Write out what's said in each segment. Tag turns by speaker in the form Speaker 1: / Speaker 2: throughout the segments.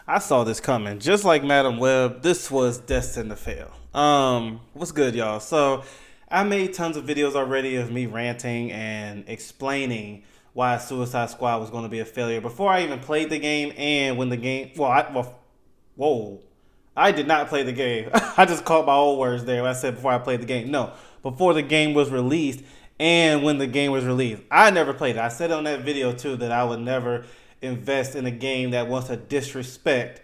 Speaker 1: I saw this coming. Just like Madam Web, this was destined to fail. What's good, y'all? So, I made tons of videos already of me ranting and explaining why Suicide Squad was going to be a failure before I even played the game and when the game. Whoa. I did not play the game. I just caught my own words there when I said before I played the game. No, before the game was released and when the game was released. I never played it. I said on that video too that I would never invest in a game that wants to disrespect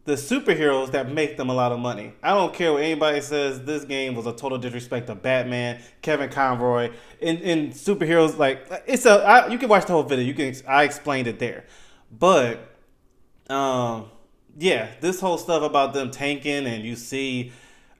Speaker 1: the superheroes that make them a lot of money. I don't care what anybody says. This game was a total disrespect to Batman, Kevin Conroy, and superheroes. Like you can watch the whole video. I explained it there, but yeah, this whole stuff about them tanking and you see,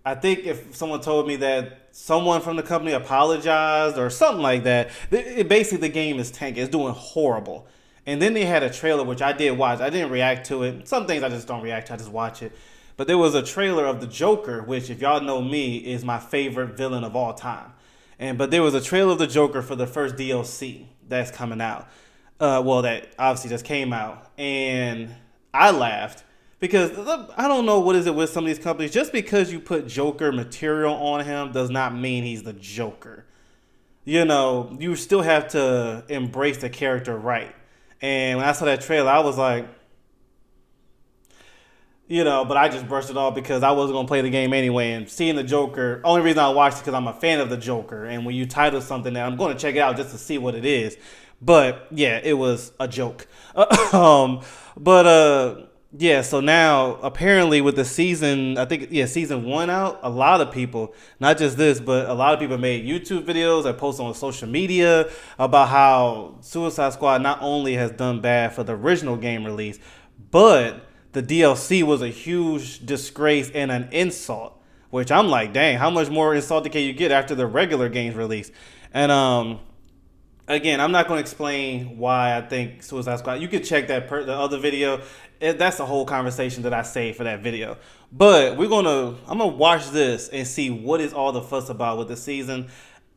Speaker 1: I think if someone told me that someone from the company apologized or something like that, basically the game is tanking. It's doing horrible. And then they had a trailer, which I did watch. I didn't react to it. Some things I just don't react to. I just watch it. But there was a trailer of the Joker, which, if y'all know me, is my favorite villain of all time. But there was a trailer of the Joker for the first DLC that's coming out. That obviously just came out. And I laughed. Because I don't know what is it with some of these companies. Just because you put Joker material on him does not mean he's the Joker. You know, you still have to embrace the character right. And when I saw that trailer, I was like, but I just brushed it off because I wasn't going to play the game anyway. And seeing the Joker, only reason I watched it because I'm a fan of the Joker. And when you title something, I'm going to check it out just to see what it is. But yeah, it was a joke. Yeah, so now apparently with the season, season 1 out, a lot of people, not just this, but a lot of people made YouTube videos and posted on social media about how Suicide Squad not only has done bad for the original game release, but the DLC was a huge disgrace and an insult, which I'm like, dang, how much more insulted can you get after the regular game's release? And again, I'm not going to explain why I think Suicide Squad. You can check the other video. That's the whole conversation that I saved for that video. But I'm gonna watch this and see what is all the fuss about with the season.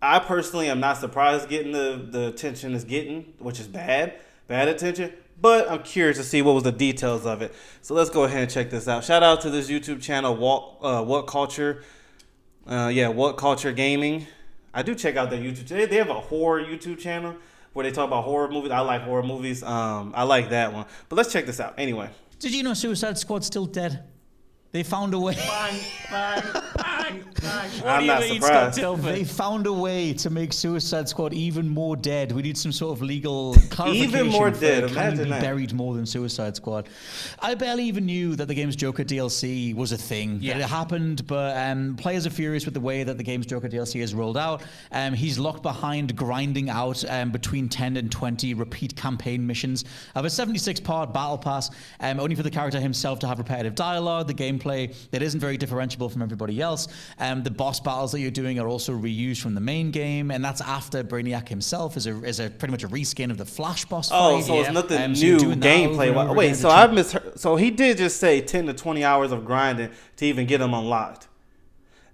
Speaker 1: I personally am not surprised getting the attention it's getting, which is bad attention. But I'm curious to see what was the details of it. So let's go ahead and check this out. Shout out to this YouTube channel, What Culture. What Culture Gaming. I do check out their YouTube. They have a horror YouTube channel where they talk about horror movies. I like horror movies. I like that one. But let's check this out. Anyway.
Speaker 2: Did you know Suicide Squad's still dead? They found a way.
Speaker 3: Bang.
Speaker 1: I'm not surprised.
Speaker 2: They found a way to make Suicide Squad even more dead. We need some sort of legal clarification.
Speaker 1: Even more dead.
Speaker 2: Imagine
Speaker 1: Imagine that.
Speaker 2: Buried more than Suicide Squad. I barely even knew that the game's Joker DLC was a thing. Yeah. That it happened, but players are furious with the way that the game's Joker DLC is rolled out. He's locked behind grinding out between 10 and 20 repeat campaign missions of a 76-part battle pass, only for the character himself to have repetitive dialogue. The gameplay that isn't very differentiable from everybody else. The boss battles that you're doing are also reused from the main game, and that's after Brainiac himself is a pretty much a reskin of the Flash boss fight.
Speaker 1: Oh, so it's nothing new gameplay. Wait, so I misheard. So he did just say 10 to 20 hours of grinding to even get him unlocked.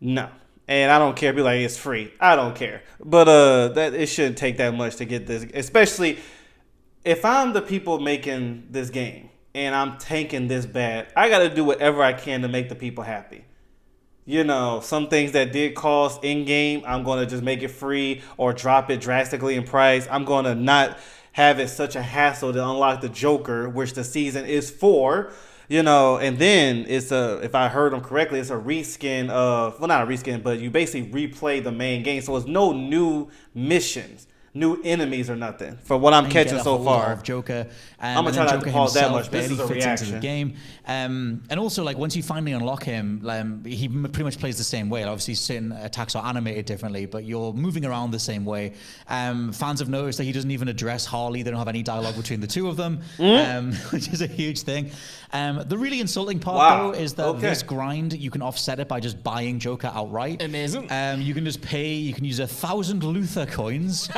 Speaker 1: No. And I don't care. Be like, it's free. I don't care. But that it shouldn't take that much to get this, especially if I'm the people making this game and I'm tanking this bad. I got to do whatever I can to make the people happy. Some things that did cost in-game, I'm going to just make it free or drop it drastically in price. I'm going to not have it such a hassle to unlock the Joker, which the season is for. And then if I heard them correctly, it's a reskin of, well, not a reskin, but you basically replay the main game. So it's no new missions, new enemies or nothing for what I'm catching so far.
Speaker 2: Joker,
Speaker 1: I'm gonna try not to pause that much. This is a reaction.
Speaker 2: Into the game, and also like once you finally unlock him, he pretty much plays the same way. Obviously, certain attacks are animated differently, but you're moving around the same way. Fans have noticed that he doesn't even address Harley. They don't have any dialogue between the two of them, which is a huge thing. The really insulting part, though, is that this grind, you can offset it by just buying Joker outright.
Speaker 3: Amazing.
Speaker 2: You can just pay. You can use 1,000 Luther coins.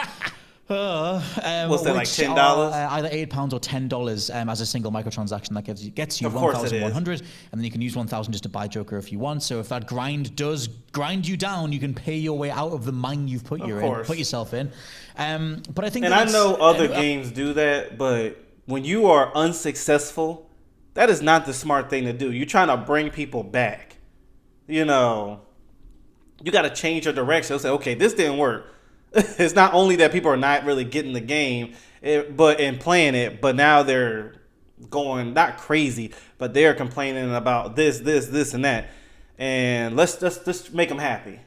Speaker 1: What's that, like $10?
Speaker 2: Either £8 or $10 as a single microtransaction that gets you 1,100, and then you can use 1,000 just to buy Joker if you want. So if that grind does grind you down, you can pay your way out of the mine you've put yourself in. But I think,
Speaker 1: and I know other games do that, but when you are unsuccessful that is not the smart thing to do. You're trying to bring people back. You know, you got to change your direction. They'll say, okay, this didn't work. It's not only that people are not really getting the game, but in playing it, but now they're going not crazy, but they're complaining about this, and that. And let's just make them happy.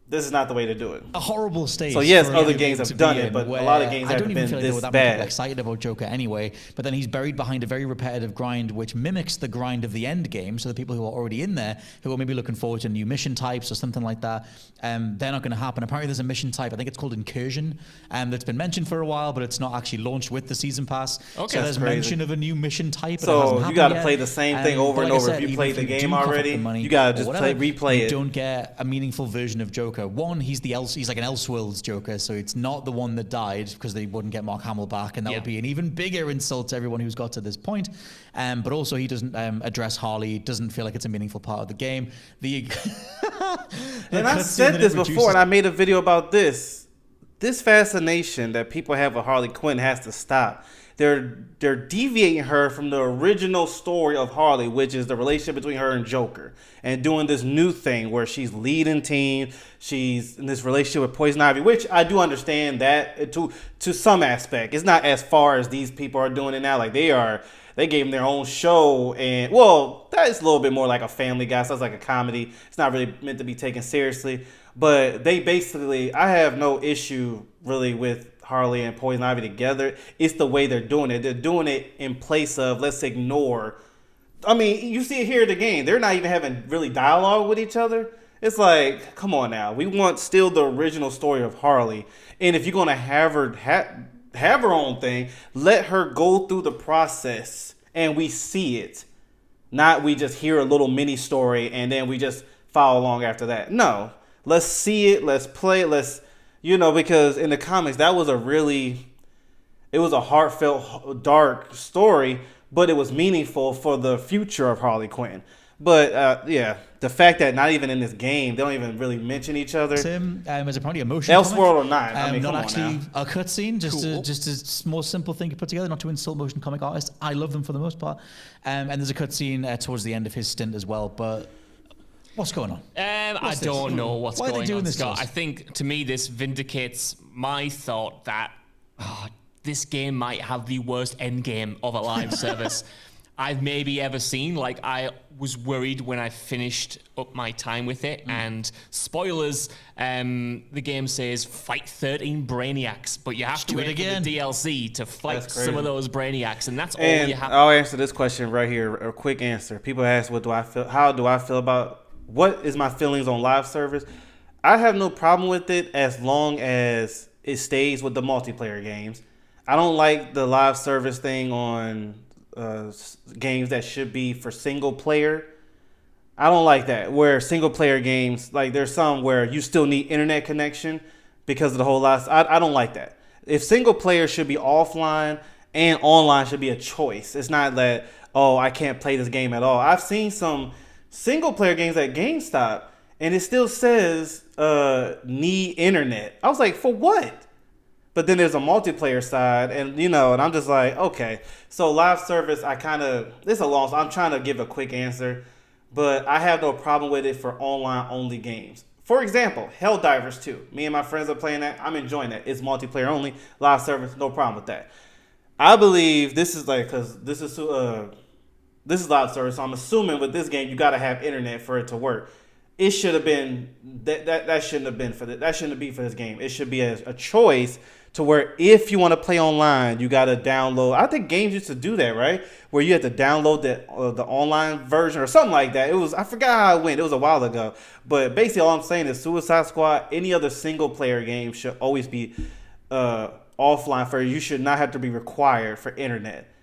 Speaker 1: This is not the way to do it.
Speaker 2: A horrible state.
Speaker 1: So yes, other games have done it, but a lot of games haven't been this
Speaker 2: that
Speaker 1: bad.
Speaker 2: People excited about Joker anyway, but then he's buried behind a very repetitive grind, which mimics the grind of the end game. So the people who are already in there, who are maybe looking forward to new mission types or something like that, they're not going to happen. Apparently, there's a mission type. I think it's called Incursion, that's been mentioned for a while, but it's not actually launched with the season pass.
Speaker 1: Okay,
Speaker 2: so there's mention of a new mission type.
Speaker 1: So you got to play the same thing over and over. If you played the game already, you got to just replay it.
Speaker 2: You don't get a meaningful version of Joker. One, he's like an Elseworlds Joker, so it's not the one that died because they wouldn't get Mark Hamill back, and that would be an even bigger insult to everyone who's got to this point. But also, he doesn't address Harley. Doesn't feel like it's a meaningful part of the game.
Speaker 1: And I've said this before, and I made a video about this. This fascination that people have with Harley Quinn has to stop. They're deviating her from the original story of Harley, which is the relationship between her and Joker, and doing this new thing where she's leading team. She's in this relationship with Poison Ivy, which I do understand that to some aspect. It's not as far as these people are doing it now. Like they gave them their own show, and well, that is a little bit more like a Family Guy. So it's like a comedy. It's not really meant to be taken seriously. But they basically, I have no issue really with Harley and Poison Ivy together. It's the way they're doing it. They're doing it in place of, let's ignore. I mean, you see it here at the game. They're not even having really dialogue with each other. It's like, come on now. We want still the original story of Harley. And if you're going to have her own thing, let her go through the process and we see it. Not we just hear a little mini story and then we just follow along after that. No. Let's see it. Let's play it. Because in the comics, it was a heartfelt, dark story, but it was meaningful for the future of Harley Quinn. But the fact that not even in this game, they don't even really mention each other.
Speaker 2: Tim, as a probably emotional
Speaker 1: Elseworld or not. I mean,
Speaker 2: not
Speaker 1: come
Speaker 2: actually
Speaker 1: on now.
Speaker 2: a cutscene, just a more simple thing to put together, not to insult motion comic artists. I love them for the most part. And there's a cutscene towards the end of his stint as well, but... What's going on?
Speaker 3: I don't know what's going on. Why are they doing this, Scott? I think, to me, this vindicates my thought that this game might have the worst end game of a live service I've maybe ever seen. Like, I was worried when I finished up my time with it. And spoilers, the game says fight 13 Brainiacs, but you have to wait for the DLC to fight some of those Brainiacs, and that's all you have.
Speaker 1: I'll answer this question right here, a quick answer. People ask, how do I feel about... What is my feelings on live service? I have no problem with it as long as it stays with the multiplayer games. I don't like the live service thing on games that should be for single player. I don't like that. Where single player games, like there's some where you still need internet connection because of the whole lot. I don't like that. If single player should be offline and online should be a choice. It's not that, I can't play this game at all. I've seen some single player games at GameStop and it still says need internet. I was like, for what? But then there's a multiplayer side and and I'm just like, okay. So live service, I'm trying to give a quick answer, but I have no problem with it for online only games. For example, Helldivers 2. Me and my friends are playing that. I'm enjoying that. It's multiplayer only, live service, no problem with that. I believe this is because this is live service, so I'm assuming with this game you got to have internet for it to work. It should have been that shouldn't have been for that shouldn't be for this game. It should be a choice to where if you want to play online, you got to download. I think games used to do that, right? Where you had to download the online version or something like that. I forgot how it went. It was a while ago. But basically, all I'm saying is Suicide Squad, any other single player game should always be offline for you. You should not have to be required for internet.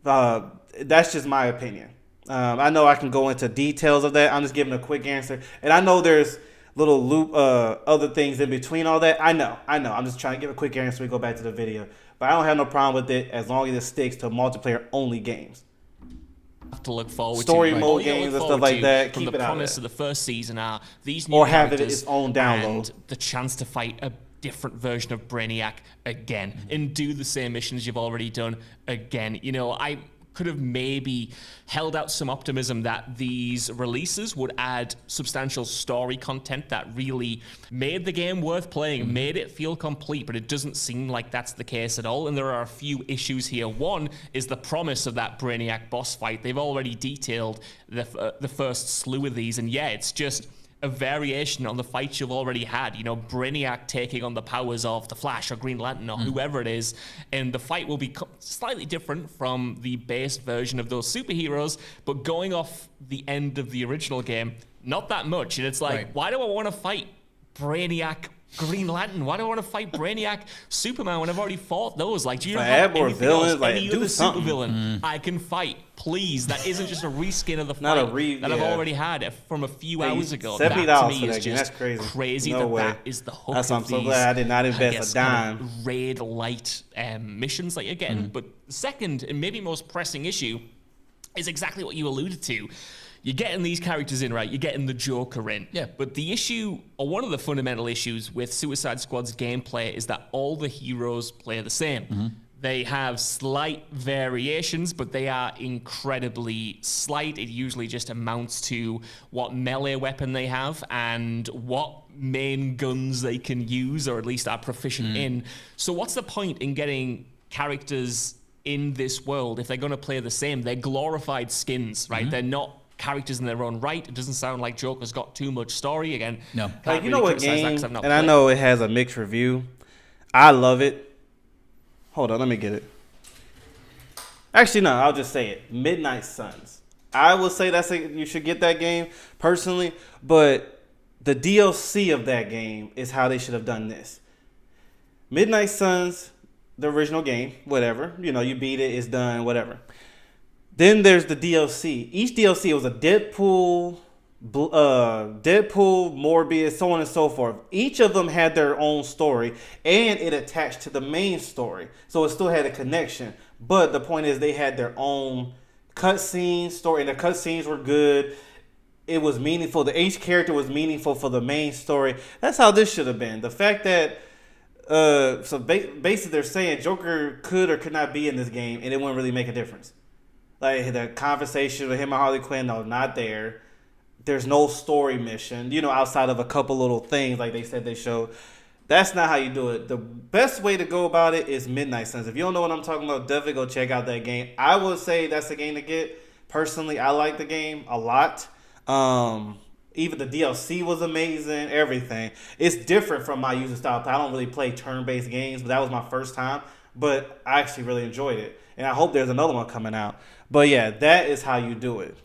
Speaker 1: That's just my opinion. I know I can go into details of that. I'm just giving a quick answer. And I know there's little other things in between all that. I know. I'm just trying to give a quick answer. We go back to the video. But I don't have no problem with it as long as it sticks to multiplayer only games.
Speaker 3: Have to look forward
Speaker 1: story
Speaker 3: to
Speaker 1: mode games and stuff like that.
Speaker 3: From
Speaker 1: keep
Speaker 3: the
Speaker 1: it
Speaker 3: promise
Speaker 1: out
Speaker 3: of the first season are these new
Speaker 1: or have it
Speaker 3: characters
Speaker 1: its own download
Speaker 3: and the chance to fight a different version of Brainiac again and do the same missions you've already done again. I could have maybe held out some optimism that these releases would add substantial story content that really made the game worth playing, made it feel complete, but it doesn't seem like that's the case at all. And there are a few issues here. One is the promise of that Brainiac boss fight. They've already detailed the first slew of these, and yeah, it's just a variation on the fights you've already had. You know, Brainiac taking on the powers of the Flash or Green Lantern or whoever it is, and the fight will be slightly different from the base version of those superheroes, but going off the end of the original game, not that much. And it's like, why do I want to fight Brainiac Green Lantern? Why do I want to fight Brainiac Superman when I've already fought those? Like, do you have anything else, any other supervillain I can fight? Please, that isn't just a reskin of the fight that I've already had from a few hours ago. That to me is just crazy. That is the hook.
Speaker 1: That's why I'm so glad I did not invest a dime.
Speaker 3: Kind of raid light missions that you're getting. But the second and maybe most pressing issue is exactly what you alluded to. You're getting these characters in, right? You're getting the Joker in.
Speaker 2: Yeah.
Speaker 3: But the issue, or one of the fundamental issues with Suicide Squad's gameplay is that all the heroes play the same. They have slight variations, but they are incredibly slight. It usually just amounts to what melee weapon they have and what main guns they can use, or at least are proficient in. So what's the point in getting characters in this world if they're going to play the same? They're glorified skins, right? They're not characters in their own right. It doesn't sound like Joker's got too much story. Again,
Speaker 2: no.
Speaker 1: Like, you know what game, and I know it has a mixed review. I love it. Hold on, let me get it. Actually, no, I'll just say it. Midnight Suns. I would say you should get that game personally, but the DLC of that game is how they should have done this. Midnight Suns, the original game, whatever. You know, you beat it, it's done, whatever. Then there's the DLC. Each DLC was a Deadpool, Morbius, so on and so forth. Each of them had their own story, and it attached to the main story, so it still had a connection. But the point is, they had their own cutscene story, and the cutscenes were good. It was meaningful. Each character was meaningful for the main story. That's how this should have been. The fact that basically they're saying Joker could or could not be in this game, and it wouldn't really make a difference. Like, the conversation with him and Harley Quinn, no, not there. There's no story mission, you know, outside of a couple little things like they said they showed. That's not how you do it. The best way to go about it is Midnight Suns. If you don't know what I'm talking about, definitely go check out that game. I would say that's a game to get. Personally, I like the game a lot. Even the DLC was amazing, everything. It's different from my user style. I don't really play turn-based games, but that was my first time. But I actually really enjoyed it. And I hope there's another one coming out. But yeah, that is how you do it.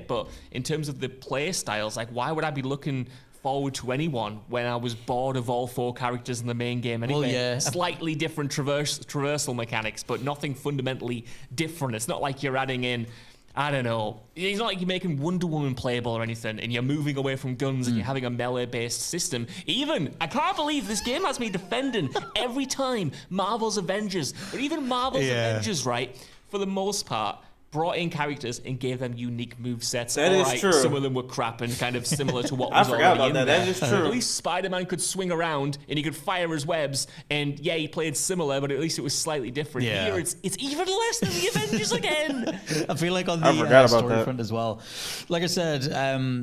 Speaker 3: But in terms of the play styles, like, why would I be looking forward to anyone when I was bored of all four characters in the main game anyway? Well, yeah. Slightly different traversal mechanics, but nothing fundamentally different. It's not like you're adding in, I don't know, it's not like you're making Wonder Woman playable or anything, and you're moving away from guns and you're having a melee-based system. Even, I can't believe this game has me defending every time Marvel's Avengers, or even Marvel's Avengers, right, for the most part, brought in characters and gave them unique movesets.
Speaker 1: That is true.
Speaker 3: Some of them were crap and kind of similar to what was already in there.
Speaker 1: That is true.
Speaker 3: At least Spider-Man could swing around and he could fire his webs, and yeah, he played similar, but at least it was slightly different.
Speaker 2: Yeah.
Speaker 3: Here, it's even less than the Avengers again.
Speaker 2: I feel like on the story front as well. Like I said,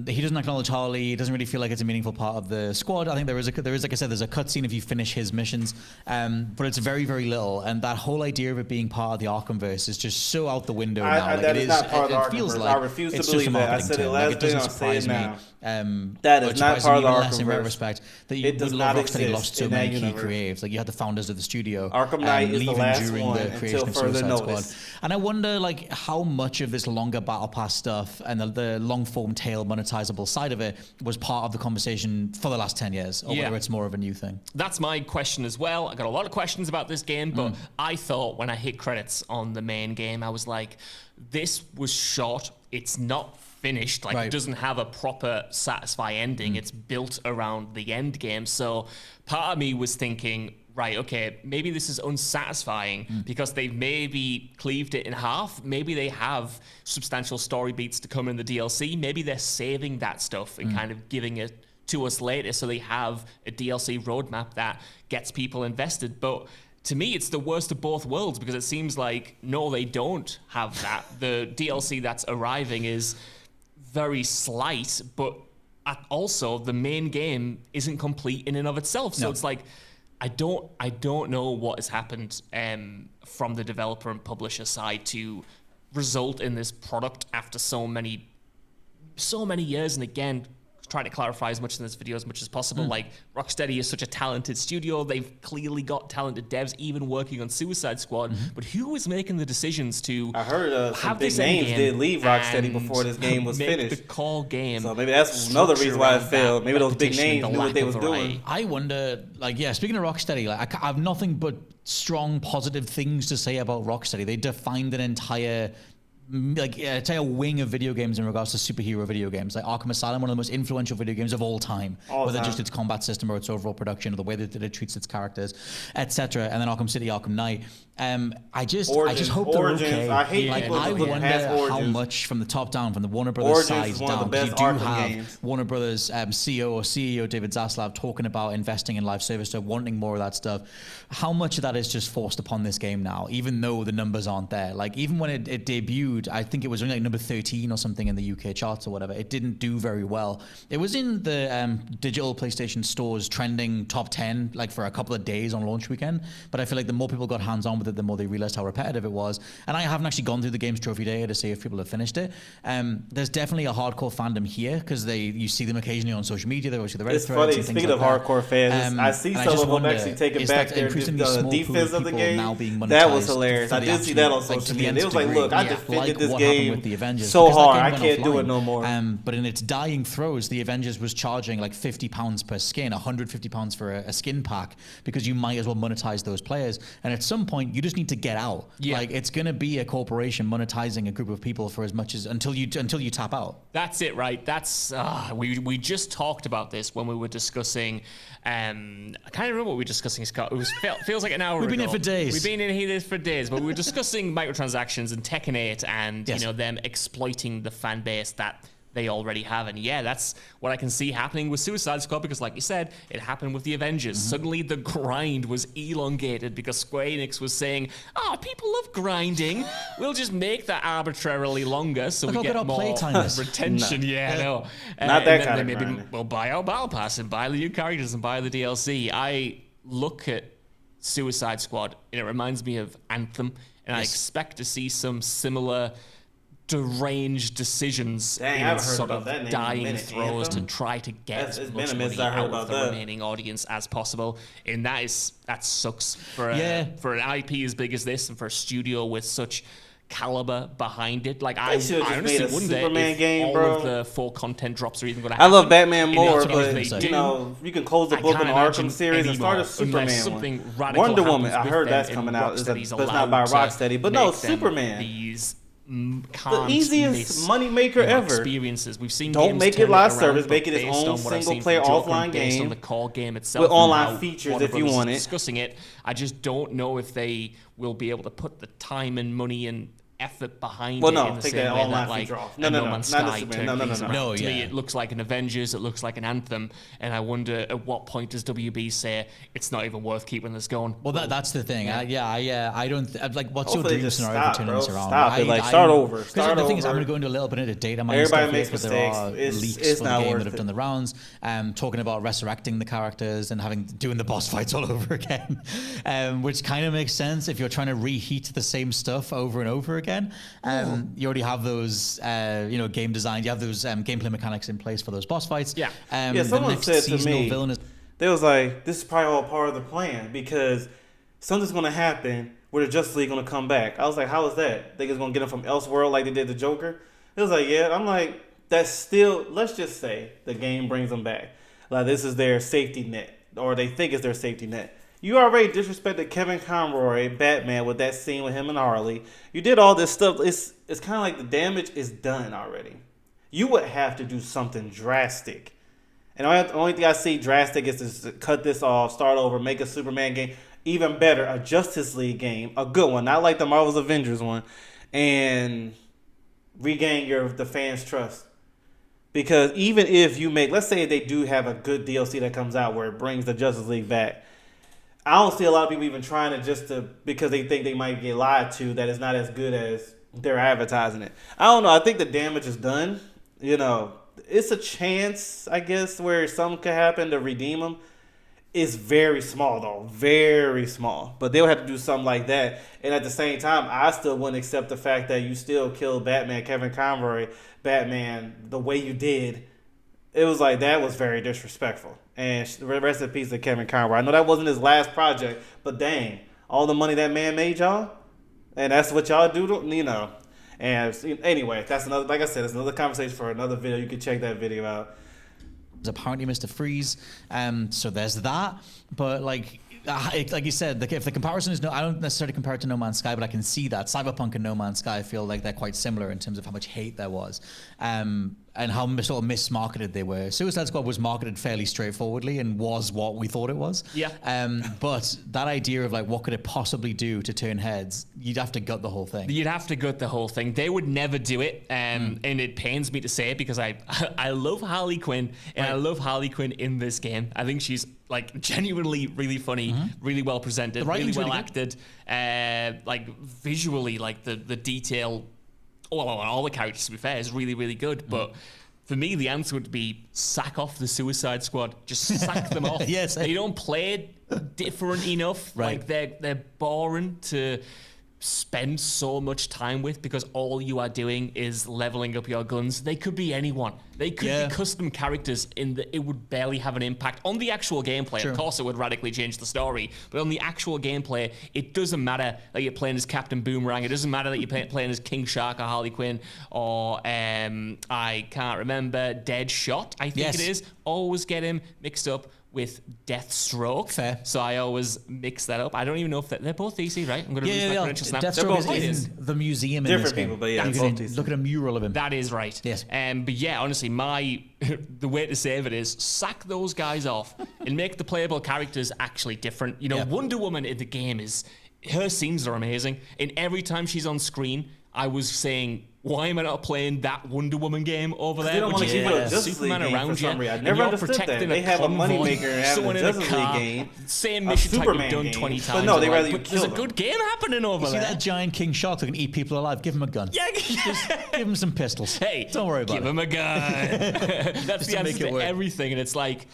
Speaker 2: he doesn't acknowledge Harley. He doesn't really feel like it's a meaningful part of the squad. I think there is, like I said, there's a cutscene if you finish his missions, but it's very, very little. And that whole idea of it being part of the Arkhamverse is just so out the window now.
Speaker 1: That is not part of the Arkhamverse. I refuse to believe that. I said it last day. I'll say it now. That is not part of the Arkhamverse.
Speaker 2: In that respect, that
Speaker 1: it does not exist.
Speaker 2: Lost so many key creatives. Like, you had the founders of the studio.
Speaker 1: Arkham Knight is the last
Speaker 2: during
Speaker 1: one
Speaker 2: the creation
Speaker 1: until
Speaker 2: of
Speaker 1: further
Speaker 2: Suicide
Speaker 1: notice.
Speaker 2: Squad. And I wonder, like, how much of this longer battle pass stuff and the long form tail monetizable side of it was part of the conversation for the last 10 years, or whether it's more of a new thing.
Speaker 3: That's my question as well. I got a lot of questions about this game, but I thought when I hit credits on the main game, I was like, this was short. It's not finished. Like, it doesn't have a proper satisfying ending. It's built around the end game. So part of me was thinking, right, okay, maybe this is unsatisfying because they've maybe cleaved it in half. Maybe they have substantial story beats to come in the DLC. Maybe they're saving that stuff and kind of giving it to us later, so they have a DLC roadmap that gets people invested. But to me, it's the worst of both worlds because it seems like, no, they don't have that. The DLC that's arriving is very slight, but also the main game isn't complete in and of itself. So it's like, I don't know what has happened from the developer and publisher side to result in this product after so many years. And again, trying to clarify as much in this video as much as possible. Like, Rocksteady is such a talented studio. They've clearly got talented devs, even working on Suicide Squad. But who is making the decisions to
Speaker 1: I heard some
Speaker 3: have
Speaker 1: big
Speaker 3: this
Speaker 1: names
Speaker 3: endgame
Speaker 1: did leave Rocksteady
Speaker 3: and
Speaker 1: before this game was
Speaker 3: make
Speaker 1: finished.
Speaker 3: the core game.
Speaker 1: So maybe that's another reason why it
Speaker 3: structure
Speaker 1: failed.
Speaker 3: around
Speaker 1: Maybe
Speaker 3: that
Speaker 1: those big
Speaker 3: repetition,
Speaker 1: names
Speaker 3: the
Speaker 1: knew what
Speaker 3: lack
Speaker 1: they
Speaker 3: of
Speaker 1: was
Speaker 3: variety.
Speaker 1: doing.
Speaker 2: I wonder, speaking of Rocksteady, I have nothing but strong positive things to say about Rocksteady. They defined an entire wing of video games in regards to superhero video games. Like Arkham Asylum, one of the most influential video games of all time, whether just its combat system or its overall production or the way that it treats its characters, etc. And then Arkham City, Arkham Knight. I just hope they're okay.
Speaker 1: I hate people
Speaker 2: I
Speaker 1: look
Speaker 2: wonder
Speaker 1: past Origins.
Speaker 2: how much from the top down, from the Warner Brothers
Speaker 1: Origins
Speaker 2: side
Speaker 1: is one of the
Speaker 2: down.
Speaker 1: best
Speaker 2: You do
Speaker 1: Arkham
Speaker 2: have
Speaker 1: games.
Speaker 2: Warner Brothers CEO David Zaslav talking about investing in live service, so wanting more of that stuff. How much of that is just forced upon this game now, even though the numbers aren't there? Like, even when it debuted, I think it was only like number 13 or something in the UK charts or whatever. It didn't do very well. It was in the digital PlayStation stores trending top 10 like for a couple of days on launch weekend, but I feel like the more people got hands on with it, the more they realized how repetitive it was. And I haven't actually gone through the game's trophy data to see if people have finished it. There's definitely a hardcore fandom here because you see them occasionally on social media. They go to the Reddit
Speaker 1: It's
Speaker 2: threads
Speaker 1: funny.
Speaker 2: and things
Speaker 1: Speaking
Speaker 2: like
Speaker 1: of
Speaker 2: that.
Speaker 1: hardcore fans, I see some of them actually taking back their defense of the game. That was hilarious. I did see that on social media. It was like, look, I defended this game so hard, I can't do it no more.
Speaker 2: But in its dying throes, the Avengers was charging like £50 per skin, £150 for a skin pack, because you might as well monetize those players. And at some point, you just need to get out.
Speaker 3: Yeah.
Speaker 2: Like, it's going to be a corporation monetizing a group of people for as much as until you tap out.
Speaker 3: That's it, right? That's we just talked about this when we were discussing. I can't remember what we were discussing, Scott. It feels like an hour.
Speaker 2: We've been
Speaker 3: ago.
Speaker 2: here for days.
Speaker 3: We've been in here for days, but we were discussing microtransactions and Tekken 8 and them exploiting the fan base that they already have. And yeah, that's what I can see happening with Suicide Squad, because like you said, it happened with the Avengers. Suddenly the grind was elongated because Square Enix was saying, people love grinding. We'll just make that arbitrarily longer so we get more retention. Yeah, I know.
Speaker 1: Not that kind of
Speaker 3: maybe
Speaker 1: grinding.
Speaker 3: we'll buy our Battle Pass and buy the new characters and buy the DLC. I look at Suicide Squad and it reminds me of Anthem, and I expect to see some similar deranged decisions in sort of dying throes to try to get as much money out of the remaining audience as possible. And that sucks for an IP as big as this and for a studio with such caliber behind it. Like, I honestly wouldn't
Speaker 1: Superman
Speaker 3: if
Speaker 1: game,
Speaker 3: all
Speaker 1: bro.
Speaker 3: of the full content drops are even going to happen.
Speaker 1: I love Batman more,
Speaker 3: but
Speaker 1: you can close the book on the Arkham series and start a Superman one. Wonder Woman, I heard that's coming out. But it's not by Rocksteady. But no, Superman. The easiest moneymaker ever.
Speaker 3: Experiences. We've seen.
Speaker 1: Don't make it live service. Make it its own single-player offline game
Speaker 3: on the core game itself
Speaker 1: with online features if you want it.
Speaker 3: Discussing it, I just don't know if they will be able to put the time and money and effort behind it. In the
Speaker 1: take
Speaker 3: same
Speaker 1: that
Speaker 3: way
Speaker 1: online
Speaker 3: that,
Speaker 1: feature off.
Speaker 3: No
Speaker 1: not
Speaker 3: Man's Sky
Speaker 1: the Superman. No.
Speaker 3: To me, it looks like an Avengers. It looks like an Anthem, and I wonder at what point does WB say it's not even worth keeping this going?
Speaker 2: Well, that's the thing. I don't like. What's
Speaker 1: Hopefully
Speaker 2: your dream scenario for turning this around?
Speaker 1: Stop it. Start over.
Speaker 2: Because the thing is, I'm going to go into a little bit into data mining
Speaker 1: Everybody
Speaker 2: stuff
Speaker 1: makes
Speaker 2: because
Speaker 1: mistakes.
Speaker 2: there are leaks
Speaker 1: It's
Speaker 2: for the
Speaker 1: not
Speaker 2: game
Speaker 1: worth
Speaker 2: that have
Speaker 1: it.
Speaker 2: done the rounds, talking about resurrecting the characters and doing the boss fights all over again, which kind of makes sense if you're trying to reheat the same stuff over and over again. You already have those, game design. You have those gameplay mechanics in place for those boss fights.
Speaker 1: Someone said to me, they was like, this is probably all part of the plan because something's going to happen where the Justice League going to come back. I was like, how is that? Think it's going to get them from Elseworld like they did the Joker? It was like, yeah. I'm like, that's still, let's just say the game brings them back. Like, this is their safety net, or they think it's their safety net. You already disrespected Kevin Conroy, Batman, with that scene with him and Harley. You did all this stuff. It's kind of like the damage is done already. You would have to do something drastic. And the only thing I see drastic is to cut this off, start over, make a Superman game. Even better, a Justice League game. A good one, not like the Marvel's Avengers one. And regain the fans' trust. Because even if you make, let's say they do have a good DLC that comes out where it brings the Justice League back. I don't see a lot of people even trying to because they think they might get lied to, that it's not as good as they're advertising it. I don't know. I think the damage is done. You know, it's a chance, I guess, where something could happen to redeem them. It's very small, though. Very small. But they'll have to do something like that. And at the same time, I still wouldn't accept the fact that you still killed Batman, Kevin Conroy, Batman, the way you did. It was like, that was very disrespectful. And rest in peace to Kevin Conroy. I know that wasn't his last project, but dang, all the money that man made y'all, and that's what y'all do, you know. And anyway, that's another, like I said, it's another conversation for another video. You can check that video out.
Speaker 2: Apparently Mr. Freeze, so there's that. But like you said, if the comparison is I don't necessarily compare it to No Man's Sky, but I can see that Cyberpunk and No Man's Sky, I feel like they're quite similar in terms of how much hate there was, and how sort of mismarketed they were. Suicide Squad was marketed fairly straightforwardly and was what we thought it was.
Speaker 3: Yeah.
Speaker 2: But that idea of like, what could it possibly do to turn heads? You'd have to gut the whole thing.
Speaker 3: You'd have to gut the whole thing. They would never do it, and it pains me to say it because I love Harley Quinn, and I love Harley Quinn in this game. I think she's like genuinely really funny, really well presented, really well acted, like visually, like the detail. All the characters, to be fair, is really, really good. But for me, the answer would be sack off the Suicide Squad. Just sack them off.
Speaker 2: Yes.
Speaker 3: They don't play different enough.
Speaker 2: Right.
Speaker 3: Like they're boring to spend so much time with because all you are doing is leveling up your guns. They could be anyone. They could be custom characters it would barely have an impact on the actual gameplay. Sure. Of course, it would radically change the story, but on the actual gameplay, it doesn't matter that you're playing as Captain Boomerang. It doesn't matter that you're playing as King Shark or Harley Quinn or I can't remember, Deadshot, I think it is. Always get him mixed up with Deathstroke.
Speaker 2: Fair.
Speaker 3: So I always mix that up. I don't even know if they're both DC, right? I'm going to lose my credentials now.
Speaker 2: Deathstroke is in the museum in this game.
Speaker 1: Different people, but yeah,
Speaker 2: you can look at a mural of him.
Speaker 3: That is right.
Speaker 2: Yes.
Speaker 3: But yeah, honestly, the way to save it is sack those guys off and make the playable characters actually different. You know, Wonder Woman in the game her scenes are amazing. And every time she's on screen, I was saying, why am I not playing that Wonder Woman game over there?
Speaker 1: They don't want to keep it a Justice League game for some reason. I never understood that. They have a moneymaker and have a Justice League game.
Speaker 3: Same mission type you've done 20 times.
Speaker 1: But no, they rather you kill
Speaker 3: There's a good game happening over there.
Speaker 2: See that giant King Shark that can eat people alive? Give him a gun.
Speaker 3: Yeah.
Speaker 2: Just give him some pistols.
Speaker 3: Hey,
Speaker 2: don't worry about it.
Speaker 3: Give him a gun. That's the answer to everything. And it's like,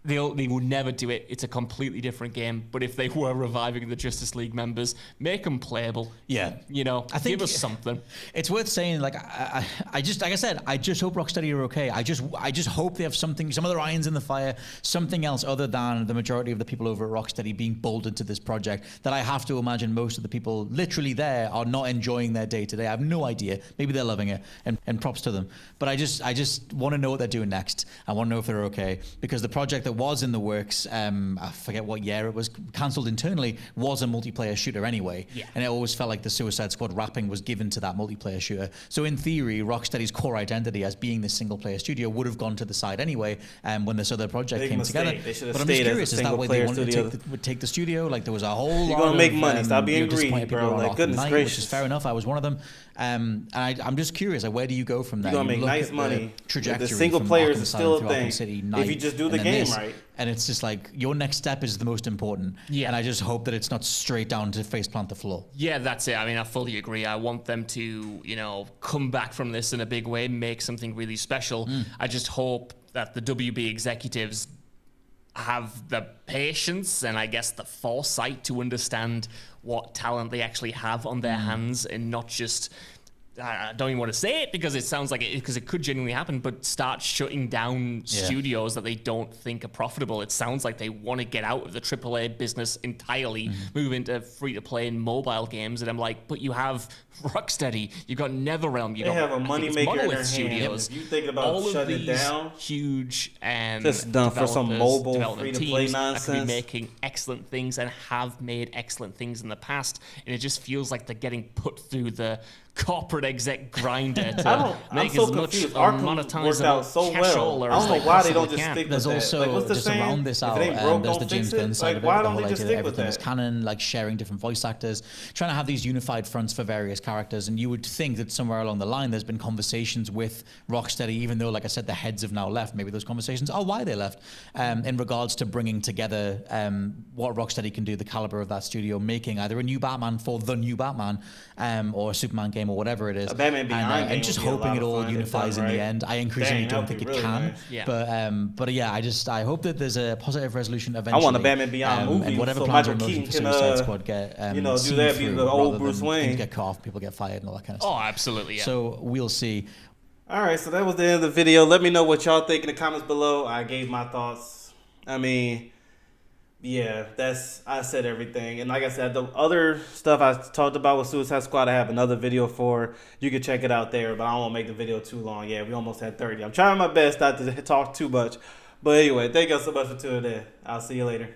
Speaker 3: they would never do it. It's a completely different game. But if they were reviving the Justice League members, make them playable.
Speaker 2: Yeah.
Speaker 3: You know,
Speaker 2: I think
Speaker 3: give us something.
Speaker 2: It's worth saying, like, I just, like I said, I just hope Rocksteady are okay. I just hope they have some other irons in the fire, something else other than the majority of the people over at Rocksteady being bolted to this project that I have to imagine most of the people literally there are not enjoying their day to day. I have no idea. Maybe they're loving it, and props to them. But I just want to know what they're doing next. I want to know if they're okay, because the project that was in the works, I forget what year it was cancelled internally, was a multiplayer shooter anyway.
Speaker 3: Yeah.
Speaker 2: And it always felt like the Suicide Squad wrapping was given to that multiplayer shooter. So in theory, Rocksteady's core identity as being this single player studio would have gone to the side anyway when this other project came together.
Speaker 1: But
Speaker 2: I'm just curious, is that way they wanted to take the studio? Like, there was a whole lot
Speaker 1: You're going to make money. Stop being
Speaker 2: disappointed
Speaker 1: greedy,
Speaker 2: people
Speaker 1: bro.
Speaker 2: on
Speaker 1: Like, goodness gracious.
Speaker 2: Which is fair enough. I was one of them. And I'm just curious, like, where do you go from there?
Speaker 1: You're going to make nice money.
Speaker 2: Trajectory
Speaker 1: the single players is still a thing.
Speaker 2: City,
Speaker 1: if you just do the game right.
Speaker 2: And it's just like, your next step is the most important.
Speaker 3: Yeah.
Speaker 2: And I just hope that it's not straight down to faceplant the floor.
Speaker 3: Yeah, that's it. I mean, I fully agree. I want them to, come back from this in a big way, make something really special. I just hope that the WB executives have the patience and I guess the foresight to understand what talent they actually have on their hands, and not just, I don't even want to say it because it sounds like it, because it could genuinely happen, but start shutting down studios that they don't think are profitable. It sounds like they want to get out of the AAA business entirely, move into free-to-play and mobile games, and I'm like, but you have Rocksteady, you've got NetherRealm,
Speaker 1: they have a moneymaker in their
Speaker 3: Studios.
Speaker 1: If you think about
Speaker 3: all
Speaker 1: shutting
Speaker 3: of
Speaker 1: it
Speaker 3: these
Speaker 1: down,
Speaker 3: huge
Speaker 1: just done for some mobile free-to-play nonsense.
Speaker 3: That could be making excellent things and have made excellent things in the past, and it just feels like they're getting put through the corporate exec grinder
Speaker 1: I
Speaker 3: to
Speaker 1: don't. I'm
Speaker 3: make
Speaker 1: so
Speaker 3: as much
Speaker 1: confused. Arkham worked
Speaker 3: monetizable
Speaker 1: out so well.
Speaker 3: cashola
Speaker 1: I
Speaker 3: as
Speaker 1: don't
Speaker 3: they
Speaker 1: know why they don't
Speaker 3: possibly
Speaker 1: just
Speaker 3: can.
Speaker 1: stick with
Speaker 2: There's
Speaker 1: that.
Speaker 2: also
Speaker 1: Like, what's the
Speaker 2: just
Speaker 1: saying?
Speaker 2: around this
Speaker 1: If
Speaker 2: out.
Speaker 1: it ain't broke,
Speaker 2: There's
Speaker 1: don't
Speaker 2: the James
Speaker 1: fix it.
Speaker 2: Gunn side
Speaker 1: Like,
Speaker 2: of it,
Speaker 1: why
Speaker 2: the
Speaker 1: don't
Speaker 2: whole
Speaker 1: they just
Speaker 2: idea that
Speaker 1: stick with
Speaker 2: everything is
Speaker 1: that?
Speaker 2: canon, like sharing different voice actors, trying to have these unified fronts for various characters. And you would think that somewhere along the line, there's been conversations with Rocksteady, even though, like I said, the heads have now left. Maybe those conversations are why they left, in regards to bringing together what Rocksteady can do, the caliber of that studio, making either a new Batman for the new Batman, or a Superman game or whatever it is.
Speaker 1: A Batman Beyond game
Speaker 2: and just
Speaker 1: would be a
Speaker 2: hoping
Speaker 1: lot
Speaker 2: it
Speaker 1: of
Speaker 2: all
Speaker 1: fun if
Speaker 2: unifies
Speaker 1: done
Speaker 2: in the
Speaker 1: right.
Speaker 2: end. I increasingly
Speaker 1: Dang, that
Speaker 2: don't
Speaker 1: would
Speaker 2: think
Speaker 1: be
Speaker 2: it
Speaker 1: really
Speaker 2: can.
Speaker 1: nice.
Speaker 3: Yeah.
Speaker 2: But yeah, I hope that there's a positive resolution
Speaker 1: I
Speaker 2: eventually.
Speaker 1: want a Batman Beyond movie,
Speaker 2: and whatever
Speaker 1: so
Speaker 2: plans are
Speaker 1: Michael
Speaker 2: in motion
Speaker 1: Keaton
Speaker 2: for
Speaker 1: can,
Speaker 2: Suicide Squad get
Speaker 1: do
Speaker 2: seen
Speaker 1: that, be
Speaker 2: through
Speaker 1: the old
Speaker 2: rather
Speaker 1: Bruce
Speaker 2: than
Speaker 1: Wayne.
Speaker 2: things get cut off, people get fired, and all that kind of stuff.
Speaker 3: Oh, absolutely, yeah.
Speaker 2: So we'll see.
Speaker 1: All right, so that was the end of the video. Let me know what y'all think in the comments below. I gave my thoughts. I mean, yeah, I said everything. And like I said, the other stuff I talked about with Suicide Squad, I have another video for. You can check it out there, but I don't want to make the video too long. Yeah, we almost had 30. I'm trying my best not to talk too much. But anyway, thank y'all so much for tuning in. I'll see you later.